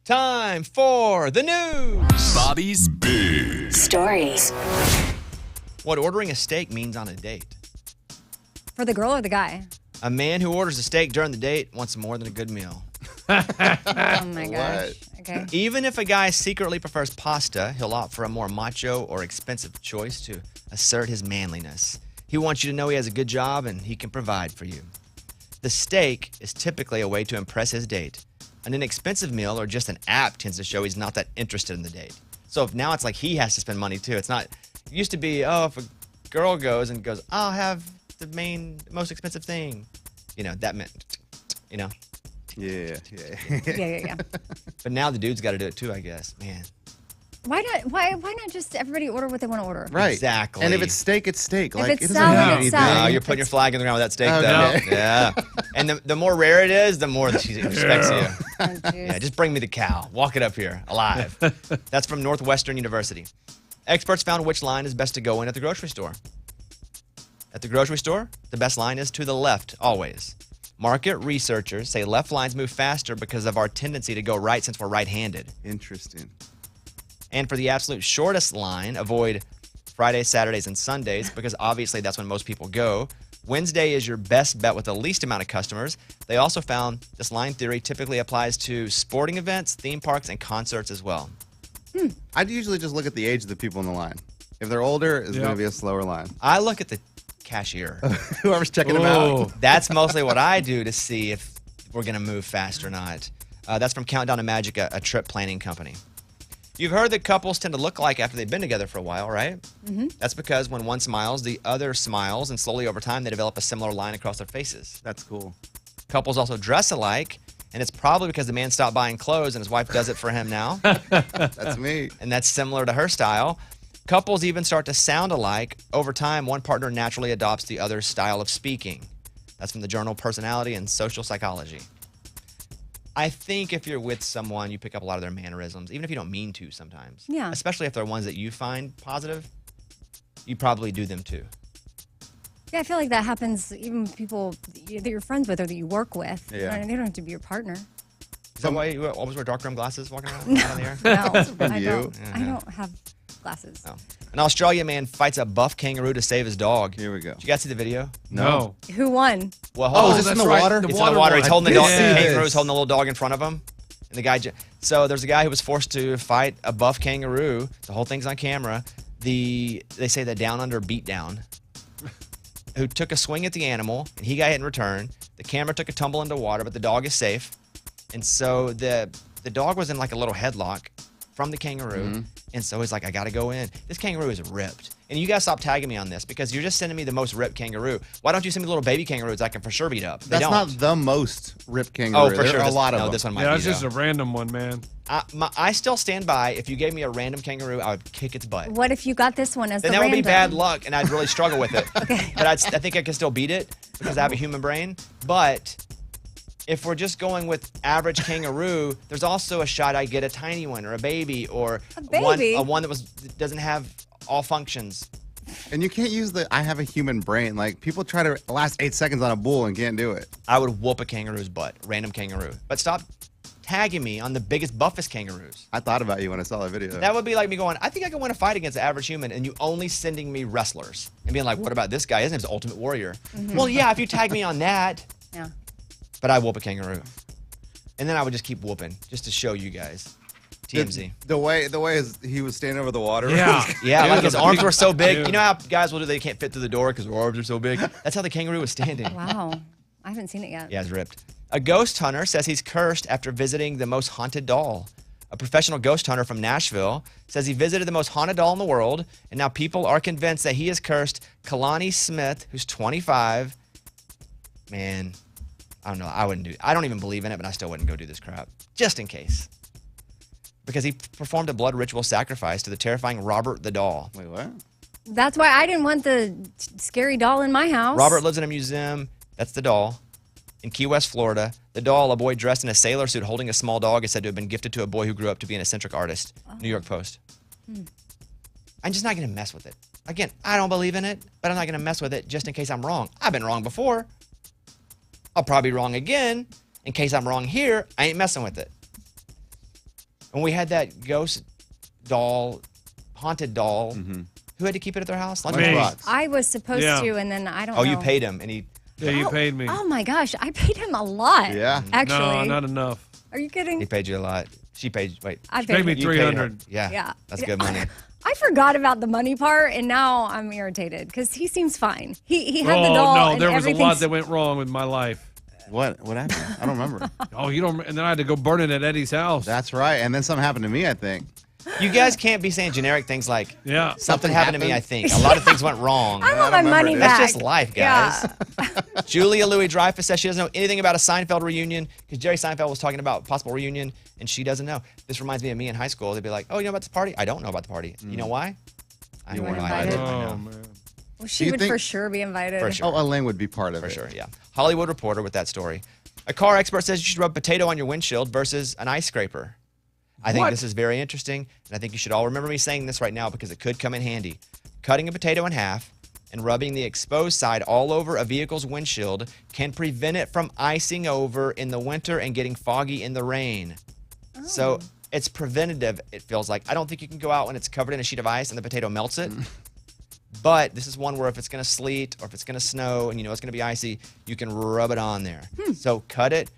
Time for the news. Bobby's Big Stories. What ordering a steak means on a date. For the girl or the guy? A man who orders a steak during the date wants more than a good meal. Oh my gosh. Okay. Even if a guy secretly prefers pasta, he'll opt for a more macho or expensive choice to assert his manliness. He wants you to know he has a good job and he can provide for you. The steak is typically a way to impress his date. An inexpensive meal or just an app tends to show he's not that interested in the date. So if now it's like he has to spend money too. It's not, it used to be, if a girl goes, I'll have the most expensive thing. That meant, Yeah. Yeah. But now the dude's got to do it too, I guess. Man. Why not just everybody order what they want to order? Right. Exactly. And if it's steak, it's steak. If Like, it's it doesn't salad, mean it's anything. salad. No, you're putting your flag in the ground with that steak, Okay. though. Yeah. And the more rare it is, the more that she respects you. Oh, jeez. Yeah, just bring me the cow. Walk it up here, alive. That's from Northwestern University. Experts found which line is best to go in at the grocery store. At the grocery store, the best line is to the left, always. Market researchers say left lines move faster because of our tendency to go right since we're right-handed. Interesting. And for the absolute shortest line, avoid Fridays, Saturdays, and Sundays because obviously that's when most people go. Wednesday is your best bet with the least amount of customers. They also found this line theory typically applies to sporting events, theme parks, and concerts as well. I'd usually just look at the age of the people in the line. If they're older, it's going to be a slower line. I look at the cashier. Whoever's checking them out. That's mostly what I do to see if we're going to move fast or not. That's from Countdown to Magic, a trip planning company. You've heard that couples tend to look alike after they've been together for a while, right? Mm-hmm. That's because when one smiles, the other smiles, and slowly over time, they develop a similar line across their faces. That's cool. Couples also dress alike, and it's probably because the man stopped buying clothes and his wife does it for him now. That's me. And that's similar to her style. Couples even start to sound alike. Over time, one partner naturally adopts the other's style of speaking. That's from the journal Personality and Social Psychology. I think if you're with someone, you pick up a lot of their mannerisms, even if you don't mean to sometimes. Yeah. Especially if they're ones that you find positive, you probably do them too. Yeah, I feel like that happens even with people that you're friends with or that you work with. Yeah. They don't have to be your partner. Is that why you always wear dark rim glasses walking around out on the air? No, I you. don't. I don't have glasses. Oh. An Australian man fights a buff kangaroo to save his dog. Here we go. Did you guys see the video? No. Who won? Well, Oh, hold is on. this in that's the right. water? The It's water in the water. one. He's holding the did dog. see The this. kangaroo's holding the little dog in front of him. And the guy, so there's a guy who was forced to fight a buff kangaroo. The whole thing's on camera. They say the down under beatdown. Who took a swing at the animal and he got hit in return. The camera took a tumble into water, but the dog is safe. And so the dog was in like a little headlock from the kangaroo. And so he's like, I got to go in. This kangaroo is ripped. And you guys stop tagging me on this because you're just sending me the most ripped kangaroo. Why don't you send me little baby kangaroos I can for sure beat up? They That's don't. not the most ripped kangaroo. Oh, for There sure. are a This- lot of no, them. this one might Yeah, be, it's just though. a random one, man. I still stand by, if you gave me a random kangaroo, I would kick its butt. What if you got this one as Then the that would be random? bad luck, and I'd really struggle with it. But I think I can still beat it because I have a human brain. But if we're just going with average kangaroo, there's also a shot I get a tiny one or a baby or baby? one that doesn't have all functions. And you can't use the I have a human brain. Like, people try to last 8 seconds on a bull and can't do it. I would whoop a kangaroo's butt, random kangaroo. But stop tagging me on the biggest, buffest kangaroos. I thought about you when I saw that video. That would be like me going, I think I can win a fight against the average human, and you only sending me wrestlers. And being like, what about this guy? His name's Ultimate Warrior. Well, yeah, if you tag me on that. Yeah. But I whoop a kangaroo. And then I would just keep whooping, just to show you guys. TMZ. The way he was standing over the water. Yeah. Yeah, Dude, like his the arms big- were so big. dude. You know how guys will do, they can't fit through the door because their arms are so big? That's how the kangaroo was standing. Wow. I haven't seen it yet. Yeah, it's ripped. A ghost hunter says he's cursed after visiting the most haunted doll. A professional ghost hunter from Nashville says he visited the most haunted doll in the world, and now people are convinced that he is cursed. Kalani Smith, who's 25. Man, I don't know. I don't even believe in it, but I still wouldn't go do this crap. Just in case. Because he performed a blood ritual sacrifice to the terrifying Robert the doll. Wait, what? That's why I didn't want the scary doll in my house. Robert lives in a museum. That's the doll. In Key West, Florida. The doll, a boy dressed in a sailor suit holding a small dog, is said to have been gifted to a boy who grew up to be an eccentric artist. New York Post. I'm just not going to mess with it. Again, I don't believe in it, but I'm not going to mess with it just in case I'm wrong. I've been wrong before. I'll probably be wrong again. In case I'm wrong here, I ain't messing with it. When we had that ghost doll, haunted doll, who had to keep it at their house? Lunchbox. I was supposed Yeah. to, and then I don't know. Oh, you paid him, and he. Yeah, you paid me. Oh my gosh, I paid him a lot. Yeah. Actually. No, not enough. Are you kidding? He paid you a lot. She paid. Wait. I Paid me him. You paid her. $300. Yeah. Yeah. That's good money. I forgot about the money part, and now I'm irritated because he seems fine. He had the Oh doll. no, and there was a lot everything's- that went wrong with my life. What happened? I don't remember. Oh, you don't. And then I had to go burn it at Eddie's house. That's right. And then something happened to me, I think. You guys can't be saying generic things like Yeah. something happened to me. I think a lot of things went wrong. I want my remember money this. back. That's just life, guys. Yeah. Julia Louis-Dreyfus says she doesn't know anything about a Seinfeld reunion because Jerry Seinfeld was talking about possible reunion, and she doesn't know. This reminds me of me in high school. They'd be like, "Oh, you know about the party? I don't know about the party. You know why? I You know weren't why. I invited? didn't. I Oh know. man. Well, she you would think- for sure be invited. For sure. Oh, Elaine would be part of For it. sure, yeah. Hollywood Reporter with that story. A car expert says you should rub potato on your windshield versus an ice scraper. I think What? this is very interesting, and I think you should all remember me saying this right now because it could come in handy. Cutting a potato in half and rubbing the exposed side all over a vehicle's windshield can prevent it from icing over in the winter and getting foggy in the rain. So it's preventative, it feels like. I don't think you can go out when it's covered in a sheet of ice and the potato melts it. But this is one where if it's going to sleet or if it's going to snow and you know it's going to be icy, you can rub it on there. So cut it,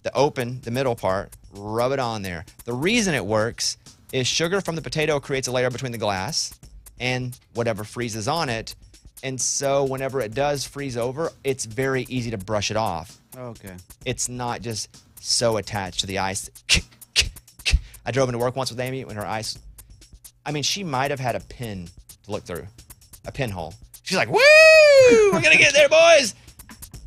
the middle part, rub it on there. The reason it works is sugar from the potato creates a layer between the glass and whatever freezes on it. And so whenever it does freeze over, it's very easy to brush it off. Okay. It's not just so attached to the ice. I drove into work once with Amy when her ice, I mean, she might have had a pin to look through, a pinhole. She's like, woo, we're going to get there, boys.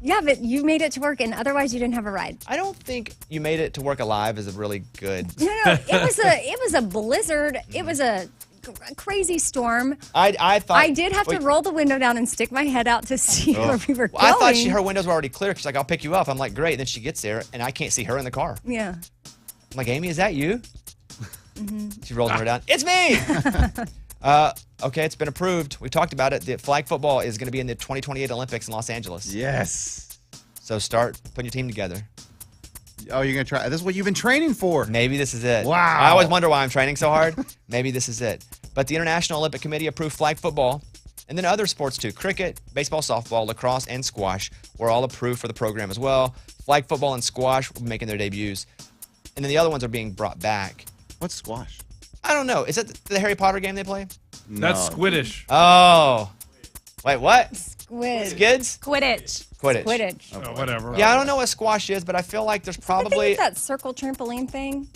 Yeah, but you made it to work, and otherwise you didn't have a ride. I don't think you made it to work alive is a really good. No, it was a blizzard. It was a crazy storm. I thought I did have to roll the window down and stick my head out to see where we were going. I thought her windows were already clear. She's like, I'll pick you up. I'm like, great. Then she gets there, and I can't see her in the car. Yeah. I'm like, Amy, is that you? She rolls her down. It's me. Okay, it's been approved. We talked about it. The flag football is going to be in the 2028 Olympics in Los Angeles. Yes. So start putting your team together. Oh, you're going to try. This is what you've been training for. Maybe this is it. Wow. I always wonder why I'm training so hard. Maybe this is it. But the International Olympic Committee approved flag football, and then other sports too. Cricket, baseball, softball, lacrosse, and squash were all approved for the program as well. Flag football and squash will be making their debuts. And then the other ones are being brought back. What's squash? I don't know. Is that the Harry Potter game they play? That's No. Squiddish. Oh. Wait, what? Squid. Skids? Quidditch. Quidditch. Quidditch. Oh, whatever. Yeah, I don't know what squash is, but I feel like there's I think probably. it's that circle trampoline thing.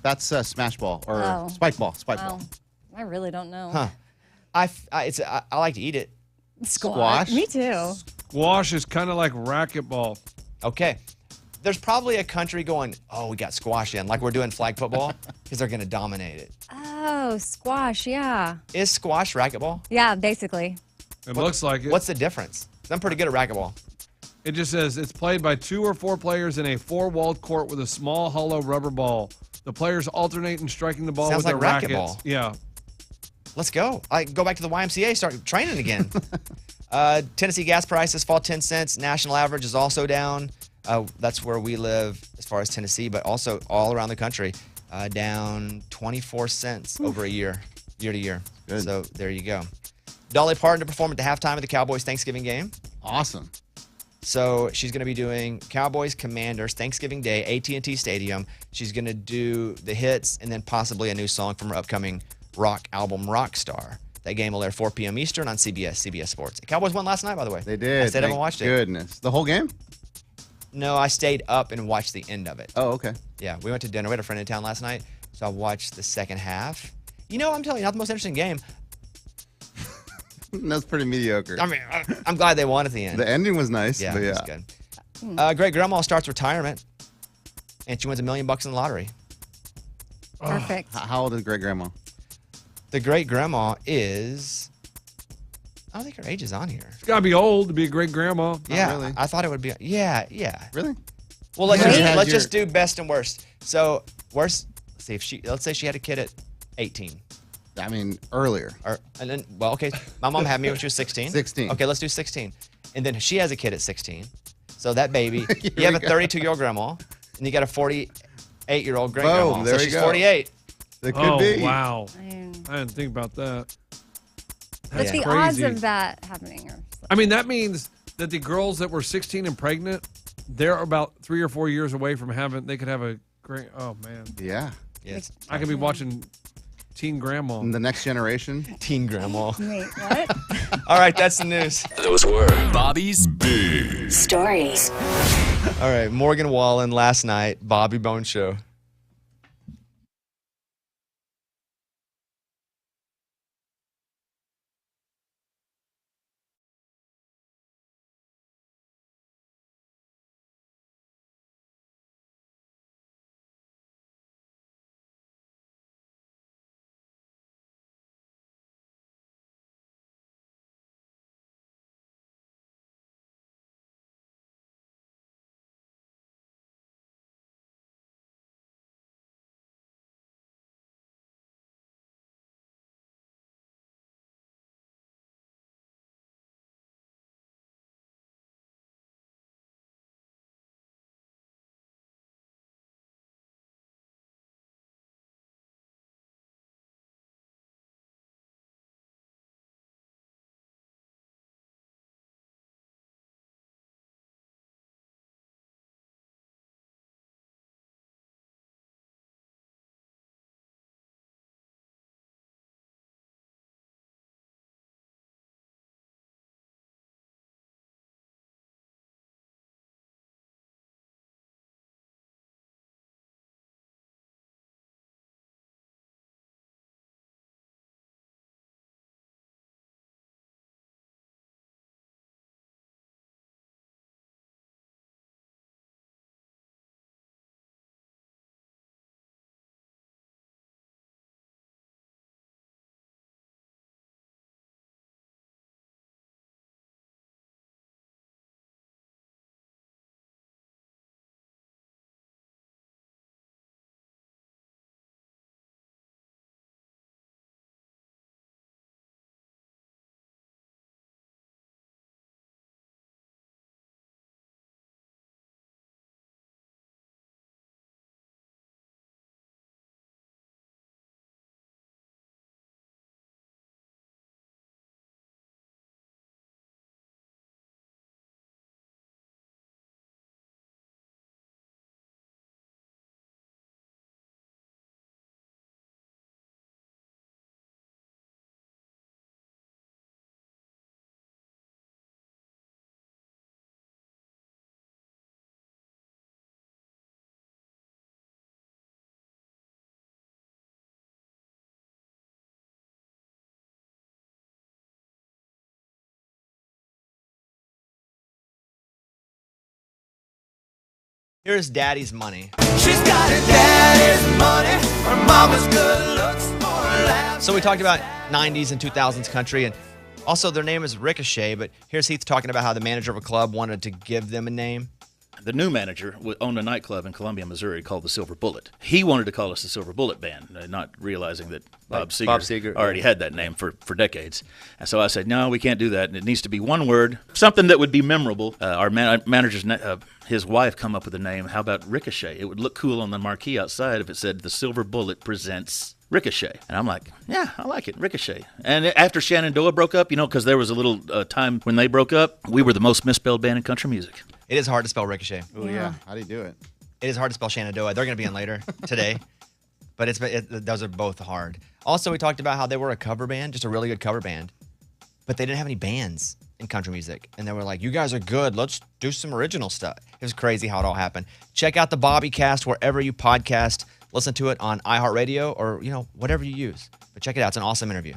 That's smash ball or Oh. spike ball. Spike Wow. ball. I really don't know. Huh. I like to eat it. Squash? Me too. Squash is kind of like racquetball. Okay. There's probably a country going, oh, we got squash in, like we're doing flag football, because they're going to dominate it. Oh, squash. Yeah. Is squash racquetball? Yeah, basically. It looks like it. What's the difference? 'Cause I'm pretty good at racquetball. It just says it's played by 2 or 4 players in a 4-walled court with a small hollow rubber ball. The players alternate in striking the ball Sounds with like their rackets. racquetball. Yeah. Let's go. I go back to the YMCA, start training again. Tennessee gas prices fall 10 cents. National average is also down. That's where we live as far as Tennessee, but also all around the country, down 24 cents over a year to year. Good. So there you go. Dolly Parton to perform at the halftime of the Cowboys Thanksgiving game. Awesome. So she's going to be doing Cowboys Commanders Thanksgiving Day, AT&T Stadium. She's going to do the hits and then possibly a new song from her upcoming rock album, Rockstar. That game will air 4 p.m. Eastern on CBS Sports. The Cowboys won last night, by the way. They did. I stayed up Thank and watched it. Goodness. The whole game? No, I stayed up and watched the end of it. Oh, okay. Yeah, we went to dinner. We had a friend in town last night, so I watched the second half. You know, I'm telling you, not the most interesting game. That's pretty mediocre. I mean, I'm glad they won at the end. The ending was nice, Yeah, but it yeah. was good. Great grandma starts retirement, and she wins $1 million in the lottery. Perfect. How old is great grandma? The great grandma is, I don't think her age is on here. It's got to be old to be a great grandma. Yeah, really. I thought it would be. Yeah. Really? Well, let's Great. just, Has let's your- just do best and worst. So worst. Let's say she had a kid at 18. I mean, earlier. And then, well, okay, my mom had me when she was 16. 16. Okay, let's do 16. And then she has a kid at 16. So that baby, you Here have we a go. 32-year-old grandma, and you got a 8-year-old great grandma. Boom, there so you she's go. 48. It could be. Wow. I mean, I didn't think about that. what's the crazy. odds of that happening? I mean, that means that the girls that were 16 and pregnant, they're about 3 or 4 years away from they could have a great, oh man. Yeah. Yes. I could be watching Teen Grandma. And the next generation. Teen grandma. Wait, what? All right, that's the news. Those were Bobby's Big Stories. All right, Morgan Wallen last night, Bobby Bone Show. Here's Daddy's money. She's got her daddy's money, her mama's good looks, more laughs. So we talked about 90s and 2000s country, and also their name is Ricochet, but here's Heath talking about how the manager of a club wanted to give them a name. The new manager owned a nightclub in Columbia, Missouri called the Silver Bullet. He wanted to call us the Silver Bullet Band, not realizing that Bob Seger already had that name for decades. And so I said, no, we can't do that. It needs to be one word, something that would be memorable. Our manager's his wife come up with a name. How about Ricochet? It would look cool on the marquee outside if it said the Silver Bullet presents Ricochet. And I'm like, yeah, I like it, Ricochet. And after Shenandoah broke up, because there was a little time when they broke up, we were the most misspelled band in country music. It is hard to spell Ricochet. Oh, yeah. How do you do it? It is hard to spell Shenandoah. They're going to be in later today, but those are both hard. Also, we talked about how they were a cover band, just a really good cover band, but they didn't have any bands in country music. And they were like, you guys are good. Let's do some original stuff. It was crazy how it all happened. Check out the Bobby Cast wherever you podcast. Listen to it on iHeartRadio or, whatever you use. But check it out. It's an awesome interview.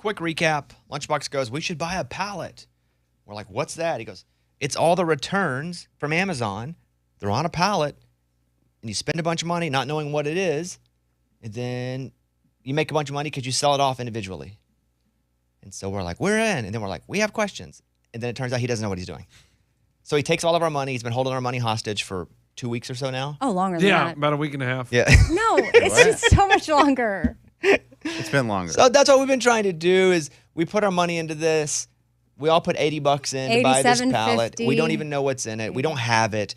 quick recap. Lunchbox goes, we should buy a pallet. We're like, what's that? He goes, it's all the returns from Amazon. They're on a pallet, and you spend a bunch of money not knowing what it is, and then you make a bunch of money because you sell it off individually. And so we're like, we're in. And then we're like, we have questions. And then it turns out he doesn't know what he's doing. So he takes all of our money. He's been holding our money hostage for 2 weeks or so now. Oh, longer than Yeah, that. about a week and a half. Yeah. No, it's just so much longer. It's been longer. So that's what we've been trying to do is we put our money into this. We all put $80 in to buy this pallet. We don't even know what's in it. We don't have it.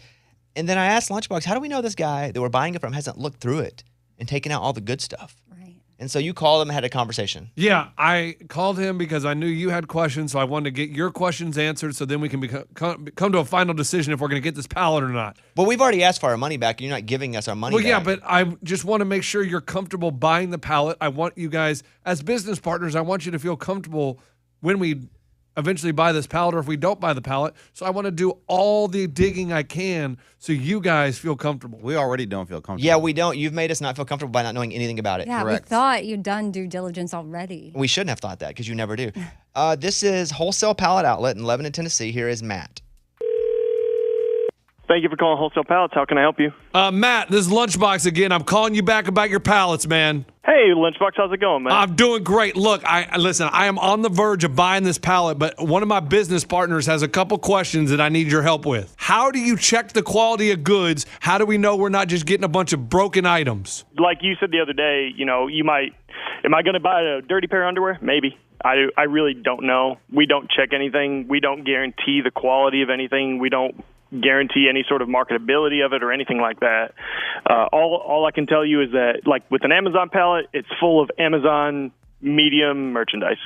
And then I asked Lunchbox, how do we know this guy that we're buying it from hasn't looked through it and taken out all the good stuff? Right. And so you called him and had a conversation. Yeah, I called him because I knew you had questions, so I wanted to get your questions answered so then we can come to a final decision if we're going to get this pallet or not. Well, we've already asked for our money back, and you're not giving us our money back. Well, yeah, but I just want to make sure you're comfortable buying the pallet. I want you guys, as business partners, I want you to feel comfortable when we eventually buy this pallet or if we don't buy the pallet. So I want to do all the digging I can so you guys feel comfortable. We already don't feel comfortable. Yeah, we don't. You've made us not feel comfortable by not knowing anything about it. Yeah, Correct. we thought you'd done due diligence already. We shouldn't have thought that because you never do. This is Wholesale Pallet Outlet in Lebanon, Tennessee. Here is Matt. Thank you for calling Wholesale Pallets. How can I help you? Matt, this is Lunchbox again. I'm calling you back about your pallets, man. Hey, Lunchbox, how's it going, man? I'm doing great. Look, listen, I am on the verge of buying this pallet, but one of my business partners has a couple questions that I need your help with. How do you check the quality of goods? How do we know we're not just getting a bunch of broken items? Like you said the other day, am I going to buy a dirty pair of underwear? Maybe. I really don't know. We don't check anything. We don't guarantee the quality of anything. We don't guarantee any sort of marketability of it or anything like that. All I can tell you is that, like with an Amazon pallet, it's full of Amazon medium merchandise.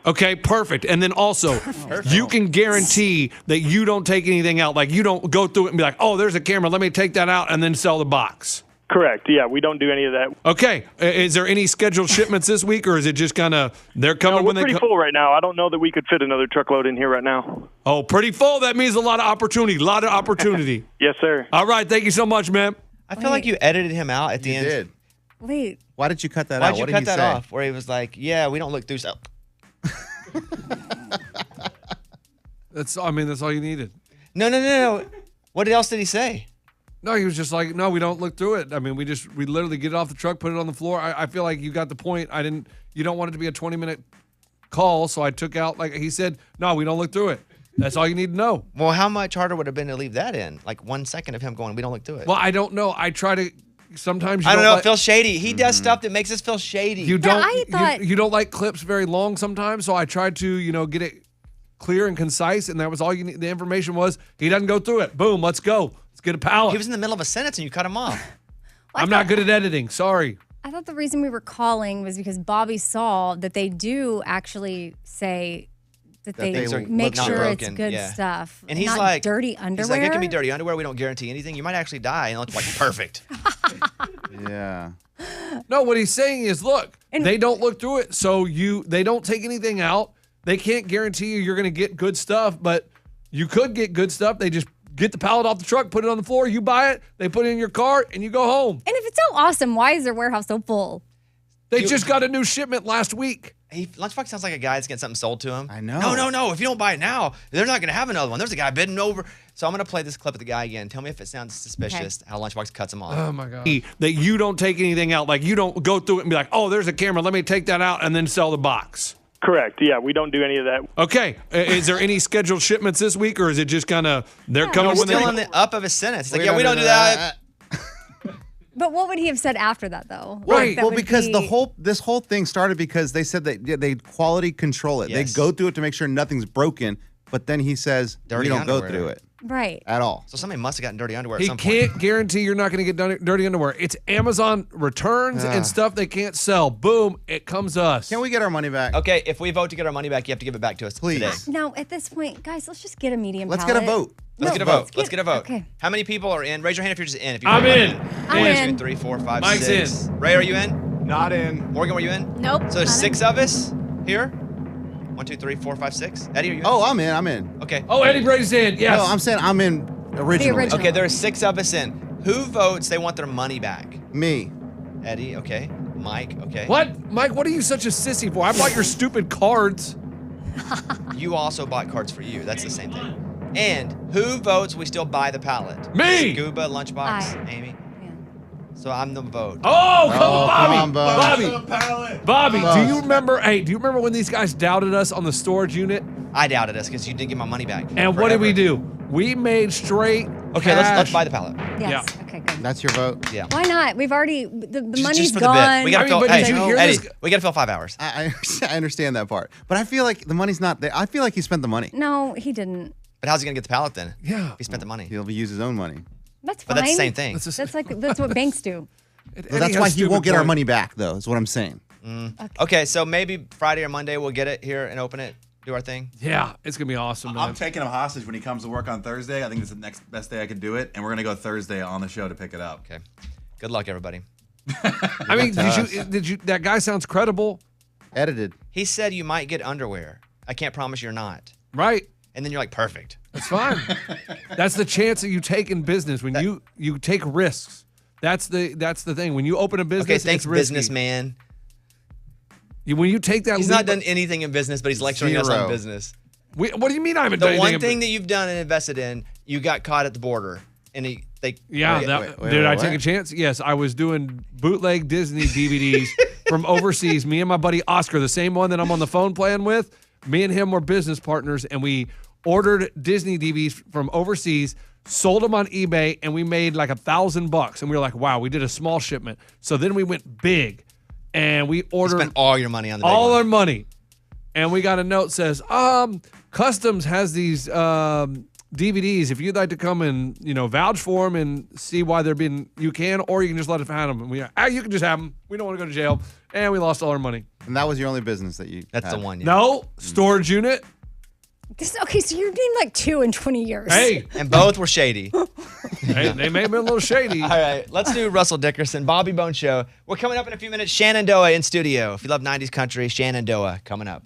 Okay, perfect. And then also, you can guarantee that you don't take anything out. Like you don't go through it and be like, oh, there's a camera. Let me take that out and then sell the box. Correct. Yeah, we don't do any of that. Okay. Is there any scheduled shipments this week, or is it just kind of they're coming No, when we're they pretty full right now. I don't know that we could fit another truckload in here right now. Oh, pretty full. That means a lot of opportunity. A lot of opportunity. Yes, sir. All right. Thank you so much, man. I feel like you edited him out at the You end. did. Wait. Why did you cut that Why'd out? you What cut did he that say? off? Where he was like, yeah, we don't look through stuff. That's all you needed. No. What else did he say? No, he was just like, no, we don't look through it. I mean, we literally get it off the truck, put it on the floor. I feel like you got the point. You don't want it to be a 20-minute call, so I took out, like he said, no, we don't look through it. That's all you need to know. Well, how much harder would it have been to leave that in? Like 1 second of him going, we don't look through it. Well, I don't know. I try to, sometimes I don't know. It feels shady. He does stuff that makes us feel shady. You Yeah, don't, I thought- you don't like clips very long sometimes, so I tried to, get it clear and concise, and that was all you need. The information was, he doesn't go through it. Boom, let's go. Let's get a pallet. He was in the middle of a sentence and you cut him off. I'm not good at editing. Sorry. I thought the reason we were calling was because Bobby saw that they do actually say that they things are make not sure it's broken, good yeah. stuff. And he's not like, dirty underwear. He's like, it can be dirty underwear. We don't guarantee anything. You might actually die. And it's like, perfect. Yeah. No, what he's saying is, look, they don't look through it, so they don't take anything out. They can't guarantee you're going to get good stuff, but you could get good stuff. They just get the pallet off the truck, put it on the floor, you buy it, they put it in your cart, and you go home. And if it's so awesome, why is their warehouse so full? They just got a new shipment last week. Lunchbox sounds like a guy that's getting something sold to him. I know. No. If you don't buy it now, they're not going to have another one. There's a guy bidding over. So I'm going to play this clip of the guy again. Tell me if it sounds suspicious how Lunchbox cuts him off. Oh, my God. That you don't take anything out. Like, you don't go through it and be like, oh, there's a camera. Let me take that out and then sell the box. Correct. Yeah, we don't do any of that. Okay. Is there any scheduled shipments this week, or is it just kind of they're coming He's when still they on the up of his sentence. He's like, we don't do that. But what would he have said after that, though? Right. That Well, would because be- this whole thing started because they said that they quality control it. Yes. They go through it to make sure nothing's broken. But then he says Dirty we don't underwear. go through it Right. at all. So somebody must have gotten dirty underwear at He some point. can't guarantee you're not going to get dirty underwear. It's Amazon returns and stuff they can't sell. Boom, it comes to us. Can we get our money back? Okay, if we vote to get our money back, you have to give it back to us Please. today. Now, at this point, guys, let's just get a medium Let's pallet. get a vote. Let's get a vote. Let's get a vote. Okay. How many people are in? Raise your hand if you're just in. If you I'm in. I'm One, in. 2, 3, 4, 5, Mike's 6. Ray, are you in? Not in. Morgan, were you in? Nope. So there's 6 of us here. 1, 2, 3, 4, 5, 6. Eddie, are you in? Oh, I'm in. Okay. Oh, Eddie raised his hand. Yes. No, I'm saying I'm in originally. original. Okay, there are 6 of us in. Who votes they want their money back? Me. Eddie, okay. Mike, okay? What? Mike, what are you such a sissy for? I bought your stupid cards. You also bought cards for you. That's the same thing. And who votes we still buy the pallet? Me! Scuba, Lunchbox, Amy. Yeah. So I'm the vote. Oh, come on, Bobby. come on, Bobby, Buzz. do you remember? Hey, do you remember when these guys doubted us on the storage unit? I doubted us because you didn't get my money back. And what did we Forever. do? We made straight. Okay, cash. let's buy the pallet. Yes. Yeah. Okay, good. That's your vote. Yeah. Why not? We've already the Just money's for the gone. bit. We gotta I mean, fill. but Hey, did you hear Eddie, this? we gotta fill 5 hours. I understand that part, but I feel like the money's not there. I feel like he spent the money. No, he didn't. But how's he gonna get the pallet then? Yeah. If he spent the money. He'll use his own money. That's But fine. that's the same thing. That's what banks do. Well, that's why he won't get our money back, though. Is what I'm saying. Okay, so maybe Friday or Monday we'll get it here and open it, do our thing. Yeah, it's gonna be awesome, man. I'm taking him hostage when he comes to work on Thursday. I think it's the next best day I could do it, and we're gonna go Thursday on the show to pick it up. Okay. Good luck, everybody. I mean, did you? That guy sounds credible, Edited. He said you might get underwear. I can't promise you're not. right? And then you're like, perfect. That's fine. That's the chance that you take in business when you take risks. That's the thing. When you open a business, Okay, thanks, it's risky. businessman. When you take that, He's leap not done anything in business, but he's lecturing us on Zero. business. what do you mean I haven't done The anything? one thing that you've done and invested in, you got caught at the border, and Yeah, did I take a chance? Yes, I was doing bootleg Disney DVDs from overseas. Me and my buddy Oscar, the same one that I'm on the phone playing with, me and him were business partners, and we ordered Disney DVDs from overseas, sold them on eBay, and we made like $1,000. And we were like, wow, we did a small shipment. So then we went big, and we you ordered spent all your money on the big all one. our money. And we got a note says, Customs has these DVDs. If you'd like to come and vouch for them and see why they're being, you can, or you can just let us have them. And we, you can just have them. We don't want to go to jail. And we lost all our money. And that was your only business that you. That's had. the one. Yeah. No storage unit. Okay, so you're doing like 2 in 20 years. Hey, And both were shady. hey, they may have been a little shady. All right, let's do Russell Dickerson, Bobby Bone Show. We're coming up in a few minutes. Shenandoah in studio. If you love 90s country, Shenandoah coming up.